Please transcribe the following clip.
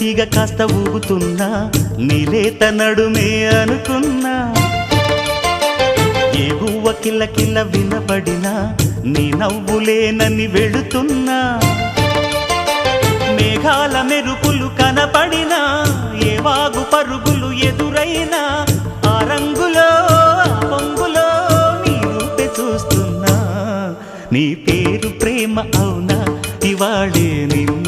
తీగ కాస్త ఊగుతున్నా నీలేత నడుమే అనుకున్నా ఏ గువ్వ కిల్ల కిల్ల వినబడినా నీ నవ్వులేనని వెళుతున్నా మేఘాల మెరుపులు కనపడినా ఏ వాగు పరుగులు ఎదురైనా ఆ రంగులో ఆ పొంగులో నీ రూపే చూస్తున్నా నీ పేరు ప్రేమ అవునా ఇవాళే నిన్ను